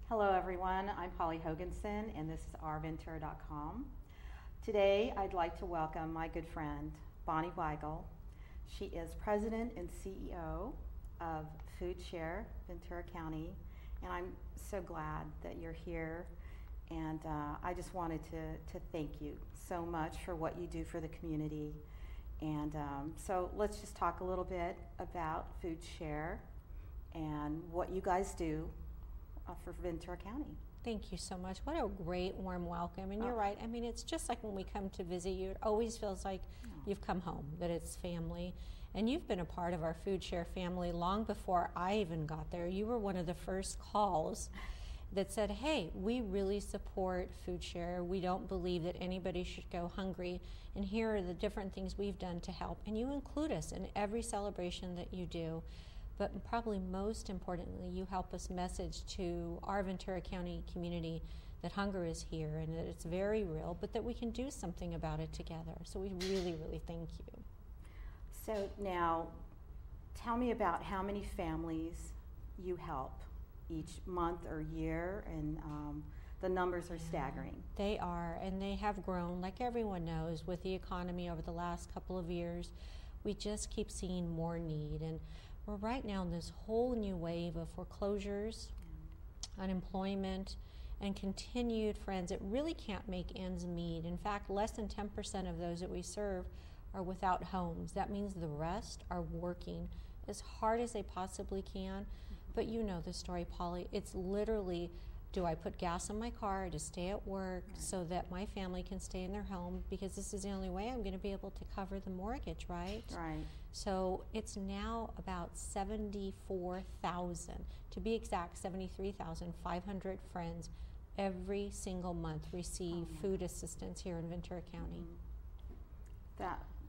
Hello everyone, I'm Holly Hoganson and this is OurVentura.com. Today I'd like to welcome my good friend Bonnie Weigel. She is President and CEO of Food Share, Ventura County, and I'm so glad that you're here, and I just wanted to thank you so much for what you do for the community. And so let's just talk a little bit about Food Share and what you guys do for Ventura County. Thank you so much. What a great warm welcome. And you're right. I mean, it's just like when we come to visit you, it always feels like you've come home, that it's family. And you've been a part of our Food Share family long before I even got there. You were one of the first calls that said, hey, we really support Food Share. We don't believe that anybody should go hungry. And here are the different things we've done to help. And you include us in every celebration that you do. But probably most importantly, you help us message to our Ventura County community that hunger is here and that it's very real, but that we can do something about it together. So we really, really thank you. So now, tell me about how many families you help each month or year, and the numbers are staggering. They are, and they have grown, like everyone knows, with the economy over the last couple of years. We just keep seeing more need, and we're right now in this whole new wave of foreclosures, unemployment, and continued friends that really can't make ends meet. In fact, less than 10% of those that we serve are without homes. That means the rest are working as hard as they possibly can. But you know the story, Polly. It's literally, do I put gas in my car to stay at work so that my family can stay in their home, because this is the only way I'm going to be able to cover the mortgage, right? Right. So it's now about 74,000, to be exact, 73,500 friends every single month receive food assistance here in Ventura County.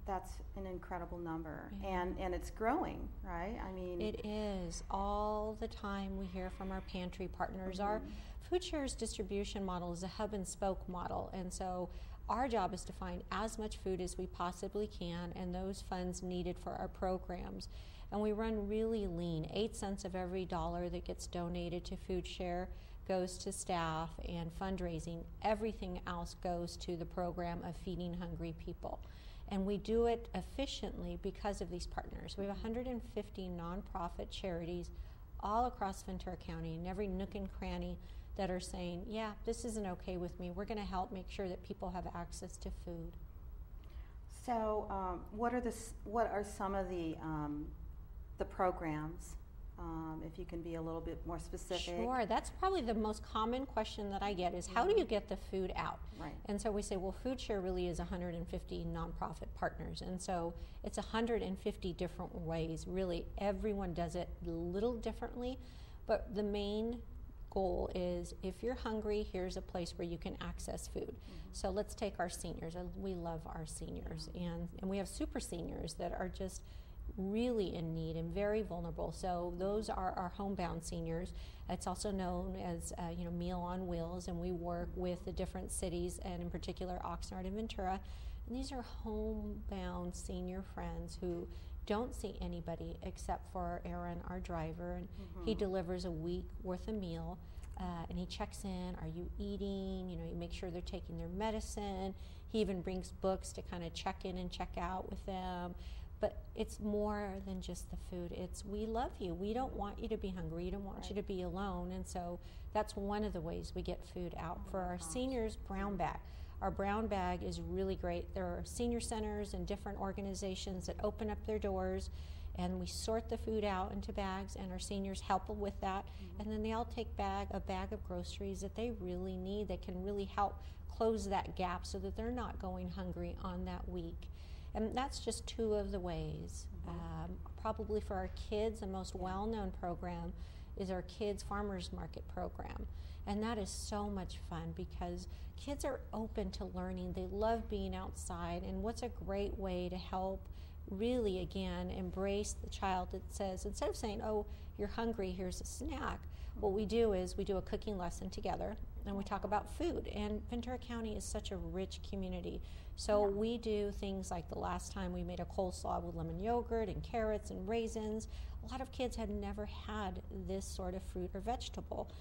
That's an incredible number, and it's growing, right? I mean, it is. All the time we hear from our pantry partners. Our Food Share's distribution model is a hub and spoke model, and so our job is to find as much food as we possibly can and those funds needed for our programs. And we run really lean. 8 cents of every dollar that gets donated to Food Share goes to staff and fundraising. Everything else goes to the program of feeding hungry people. And we do it efficiently because of these partners. We have 150 nonprofit charities all across Ventura County, in every nook and cranny, that are saying, yeah, this isn't okay with me. We're going to help make sure that people have access to food. So what are some of the programs, if you can be a little bit more specific? Sure. That's probably the most common question that I get is, how do you get the food out? Right. And so we say, well, Food Share really is 150 nonprofit partners. And so it's 150 different ways. Really, everyone does it a little differently. But the main goal is, if you're hungry, here's a place where you can access food. So let's take our seniors. We love our seniors. And we have super seniors that are just really in need and very vulnerable. So those are our homebound seniors. It's also known as Meal on Wheels, and we work with the different cities, and in particular Oxnard and Ventura. And these are homebound senior friends who don't see anybody except for Aaron, our driver, and he delivers a week worth of meal, and he checks in, are you eating? You make sure they're taking their medicine. He even brings books to kind of check in and check out with them. But it's more than just the food. It's, we love you. We don't want you to be hungry. We don't want you to be alone. And so that's one of the ways we get food out. For our seniors, brown bag. Our brown bag is really great. There are senior centers and different organizations that open up their doors, and we sort the food out into bags, and our seniors help with that. And then they all take a bag of groceries that they really need, that can really help close that gap so that they're not going hungry on that week. And that's just two of the ways. Probably for our kids, the most well-known program is our Kids Farmers Market program. And that is so much fun because kids are open to learning. They love being outside. And what's a great way to help really, again, embrace the child that says, instead of saying, oh, you're hungry, here's a snack, what we do is we do a cooking lesson together, and we talk about food. And Ventura County is such a rich community. So we do things like the last time we made a coleslaw with lemon yogurt and carrots and raisins. A lot of kids had never had this sort of fruit or vegetable.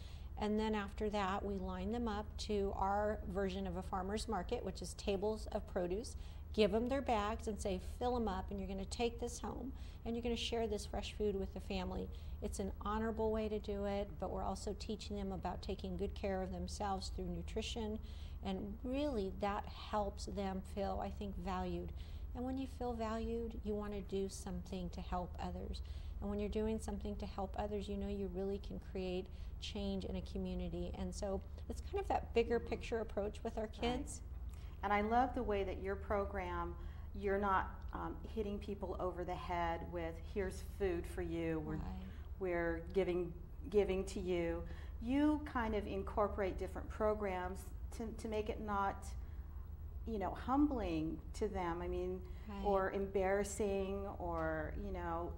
And then after that, we line them up to our version of a farmer's market, which is tables of produce. Give them their bags and say, fill them up, and you're going to take this home, and you're going to share this fresh food with the family. It's an honorable way to do it, but we're also teaching them about taking good care of themselves through nutrition, and really that helps them feel, I think, valued. And when you feel valued, you want to do something to help others. And when you're doing something to help others, you know you really can create change in a community. And so it's kind of that bigger picture approach with our kids. Right. And I love the way that your program, you're not hitting people over the head with, here's food for you, we're giving to you. You kind of incorporate different programs to make it not, you know, humbling to them. I mean, or embarrassing, or, you know,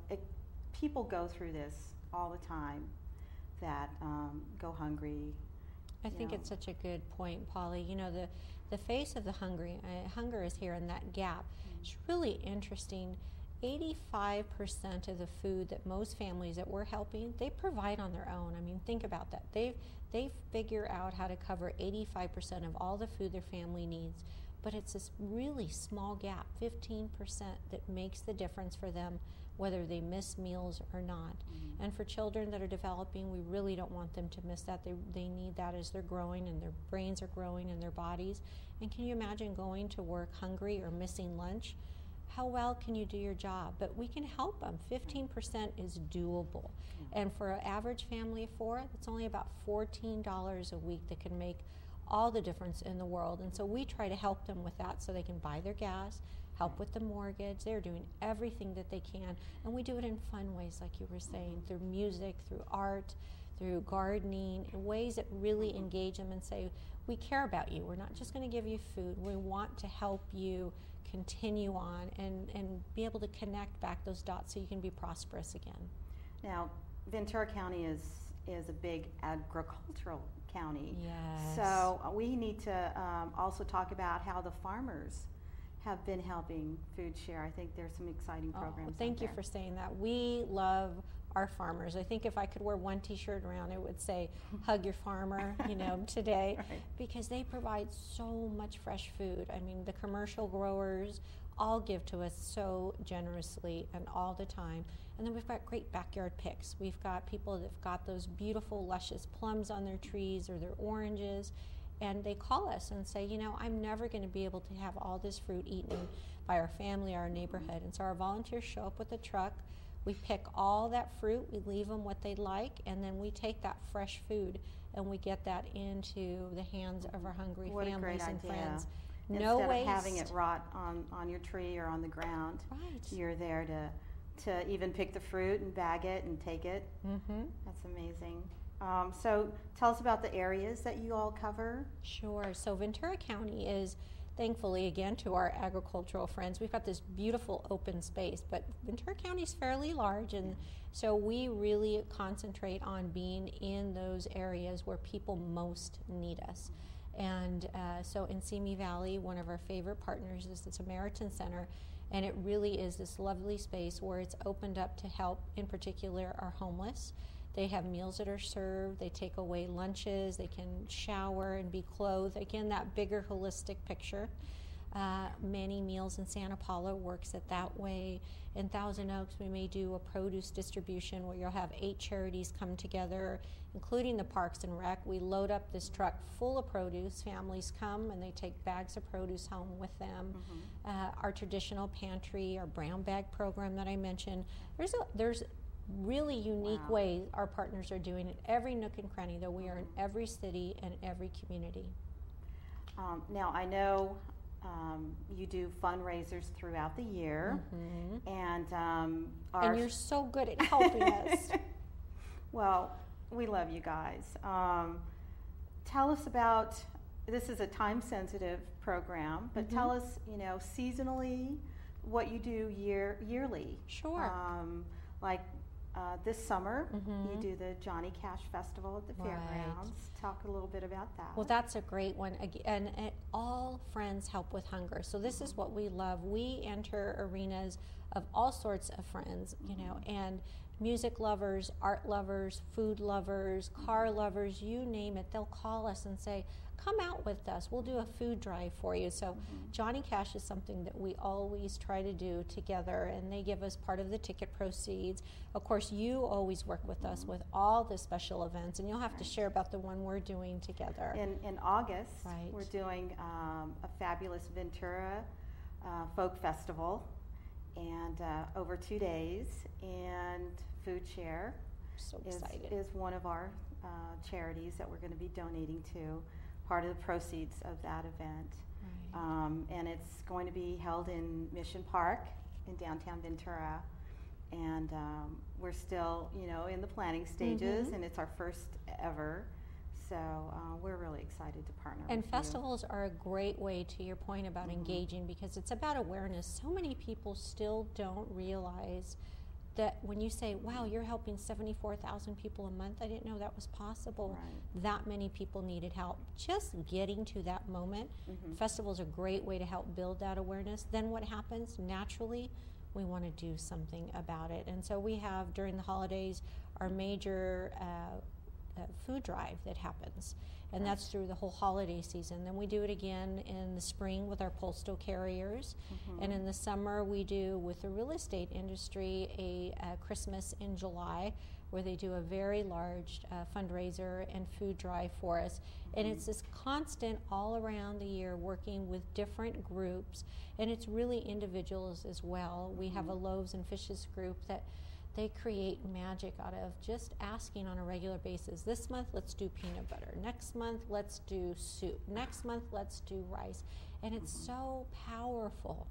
people go through this all the time that go hungry. I think it's such a good point, Polly. You know, the face of the hungry, hunger is here in that gap. It's really interesting. 85% of the food that most families that we're helping, they provide on their own. I mean, think about that. They figure out how to cover 85% of all the food their family needs. But it's this really small gap, 15%, that makes the difference for them, whether they miss meals or not. Mm-hmm. And for children that are developing, we really don't want them to miss that. They need that as they're growing, and their brains are growing in their bodies. And can you imagine going to work hungry or missing lunch? How well can you do your job? But we can help them. 15% is doable. Mm-hmm. And for an average family of four, it's only about $14 a week that can make all the difference in the world. And so we try to help them with that so they can buy their gas, help with the mortgage. They're doing everything that they can. And we do it in fun ways, like you were saying, through music, through art, through gardening, in ways that really engage them and say, we care about you. We're not just going to give you food. We want to help you continue on and be able to connect back those dots so you can be prosperous again. Now, Ventura County is a big agricultural county. Yes. So we need to also talk about how the farmers have been helping Food Share. I think there's some exciting programs. Thank you for saying that. We love our farmers. I think if I could wear one t-shirt around, it would say hug your farmer, you know, today, right. Because they provide so much fresh food. I mean, the commercial growers all give to us so generously and all the time. And then we've got great backyard picks. We've got people that've got those beautiful, luscious plums on their trees or their oranges, and they call us and say, you know, I'm never going to be able to have all this fruit eaten by our family, our neighborhood. And so our volunteers show up with a truck. We pick all that fruit, we leave them what they like, and then we take that fresh food and we get that into the hands of our hungry families and friends. No waste. Instead of having it rot on your tree or on the ground, right. You're there to even pick the fruit and bag it and take it. Mm-hmm. That's amazing. So tell us about the areas that you all cover. Sure. So Ventura County is, thankfully, again, to our agricultural friends, we've got this beautiful open space, but Ventura County is fairly large, and so we really concentrate on being in those areas where people most need us. And so in Simi Valley, one of our favorite partners is the Samaritan Center, and it really is this lovely space where it's opened up to help, in particular, our homeless. They have meals that are served, they take away lunches, they can shower and be clothed. Again, that bigger holistic picture. Many Meals in Santa Paula works it that way. In Thousand Oaks, we may do a produce distribution where you'll have 8 charities come together, including the Parks and Rec. We load up this truck full of produce. Families come and they take bags of produce home with them. Mm-hmm. Our traditional pantry, our brown bag program that I mentioned. There's really unique ways our partners are doing it. Every nook and cranny, though, we are in every city and every community. Now, I know you do fundraisers throughout the year, mm-hmm. and you're so good at helping us. Well, we love you guys. Tell us about, this is a time-sensitive program, but mm-hmm. tell us, you know, seasonally, what you do yearly. Sure. This summer, mm-hmm. you do the Johnny Cash Festival at the fairgrounds. Talk a little bit about that. Well, that's a great one. And all friends help with hunger. So this is what we love. We enter arenas of all sorts of friends, you know, and music lovers, art lovers, food lovers, car lovers, you name it. They'll call us and say, come out with us. We'll do a food drive for you. So Johnny Cash is something that we always try to do together, and they give us part of the ticket proceeds. Of course, you always work with us with all the special events, and you'll have to share about the one we're doing together. In August, Right. we're doing a fabulous Ventura Folk Festival, and over 2 days, and Food Share So excited. is one of our charities that we're going to be donating to, part of the proceeds of that event. Right. And it's going to be held in Mission Park in downtown Ventura, and we're still, in the planning stages, and it's our first ever. So we're really excited to partner And with festivals are a great way, to your point about engaging, because it's about awareness. So many people still don't realize that when you say, wow, you're helping 74,000 people a month, I didn't know that was possible. Right. That many people needed help. Just getting to that moment, festivals are a great way to help build that awareness. Then what happens? Naturally, we want to do something about it. And so we have, during the holidays, our major food drive that happens. And that's through the whole holiday season. Then we do it again in the spring with our postal carriers. And in the summer, we do, with the real estate industry, a Christmas in July, where they do a very large fundraiser and food drive for us. And it's this constant all around the year working with different groups. And it's really individuals as well. We have a loaves and fishes group that they create magic out of just asking on a regular basis. This month, let's do peanut butter. Next month, let's do soup. Next month, let's do rice. And it's so powerful.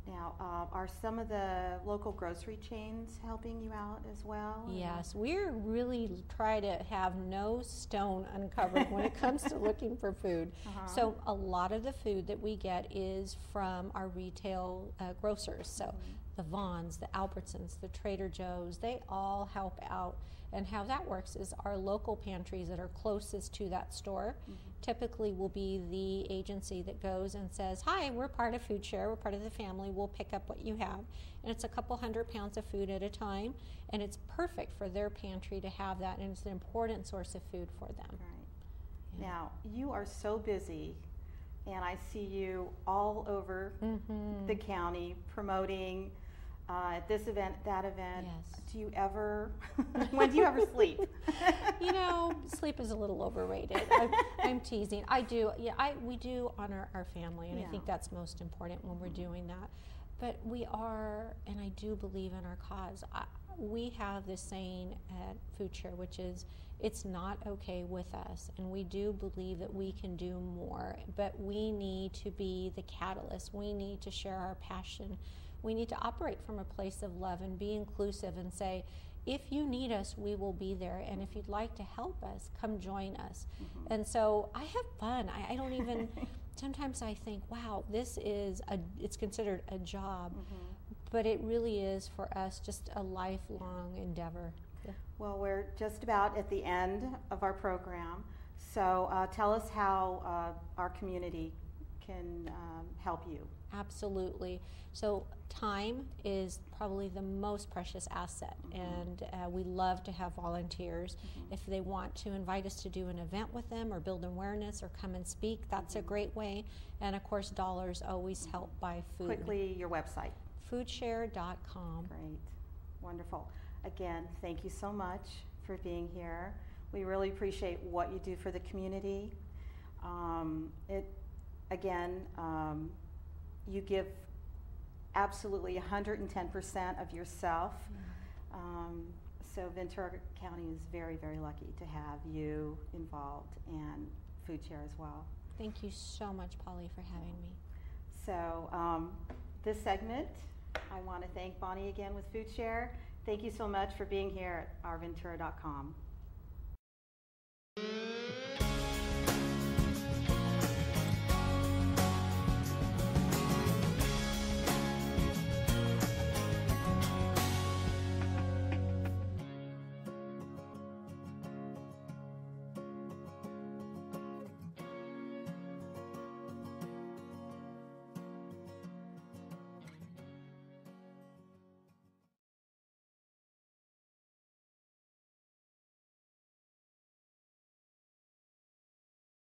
Now, are some of the local grocery chains helping you out as well? Yes, we're really try to have no stone uncovered when it comes to looking for food. So a lot of the food that we get is from our retail grocers. So the Vons, the Albertons, the Trader Joes, they all help out. And how that works is our local pantries that are closest to that store typically will be the agency that goes and says, hi, we're part of Food Share, we're part of the family, we'll pick up what you have. And it's a couple 100 pounds of food at a time, and it's perfect for their pantry to have that, and it's an important source of food for them. Right. Yeah. Now, you are so busy, and I see you all over the county promoting at this event, that event. Yes. Do you ever, when do you ever sleep? Sleep is a little overrated. I'm teasing. I do, we do honor our family, and I think that's most important when we're doing that. But we are, and I do believe in our cause. We have this saying at Food Share, which is, it's not okay with us, and we do believe that we can do more, but we need to be the catalyst. We need to share our passion. We need to operate from a place of love and be inclusive and say, if you need us, we will be there. And if you'd like to help us, come join us. And so I have fun. I don't even, sometimes I think, wow, it's considered a job, but it really is for us just a lifelong endeavor. Well, we're just about at the end of our program. So tell us how our community can help you. Absolutely. So time is probably the most precious asset, and we love to have volunteers. If they want to invite us to do an event with them or build awareness or come and speak, that's a great way. And of course, dollars always help buy food. Quickly, your website. Foodshare.com. Great. Wonderful. Again, thank you so much for being here. We really appreciate what you do for the community. You give absolutely 110% of yourself. So Ventura County is very, very lucky to have you involved, and Food Share as well. Thank you so much, Polly, for having me. So this segment, I want to thank Bonnie again with Food Share. Thank you so much for being here at OurVentura.com.